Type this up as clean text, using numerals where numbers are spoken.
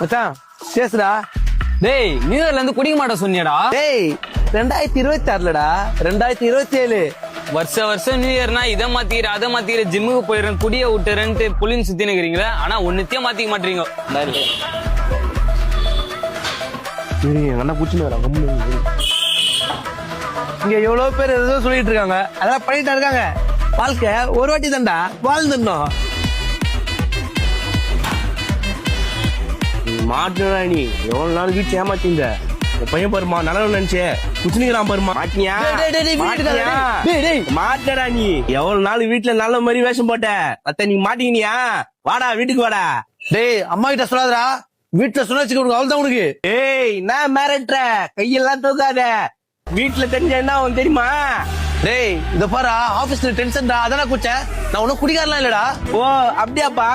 மச்சான் பேசுடா. டேய் நியூ இயர்ல இருந்து குடிக்க மாட்டேன் சொன்னியடா. டேய் 2026லடா 2027. வருஷம் நியூ இயர்னா இதை மாத்திக்கிற அதை மாத்திக்கிற ஜிம்முக்கு போயிடுறேன் குடிய விட்டுறேன்ட்டு புள்ளின்னு சுத்தி நிக்கிறீங்களா? ஆனா ஒன்னுத்தையும் மாத்திக்க மாட்டீங்க. அண்ணா பூச்சின்னு வராங்க. இங்க எவ்வளவு பேர் ஏதோ சொல்லிட்டு இருக்காங்க, அதெல்லாம் பண்ணிட்டு இருக்காங்க. வாழ்க்கை ஒரு வாட்டி தான்டா வாழ்ந்துடணும். மாட்டுனா நீ எவ்வளவு நாள் வீட்டுல ஏமாத்தீங்க. பையன் பாருமா நல்லவன் நினைச்சே குச்சினிக்கிறான் பாருமா. மாட்டியா மாட்டடா நீ எவ்வளவு நாள் வீட்டுல நல்ல மாதிரி வேஷம் போட்ட அத்த நீ மாட்டீங்கனியா? வாடா வீட்டுக்கு வாடா. டேய் அம்மா கிட்ட சொல்லாதடா, வீட்டுல சொன்ன வச்சுக்க அவள் தான் உனக்கு. ஏய் நான் மிரட்டுற கையெல்லாம் தூக்காத. வீட்டுல தெரிஞ்ச என்ன அவன் தெரியுமா? டேய் இத பாரு, ஆபீஸ்ல டென்ஷன்டா, அதான கூச்ச. நான் ஒன்னும் குடிக்காரலாம் இல்லடா. ஓ அப்படியாப்பா.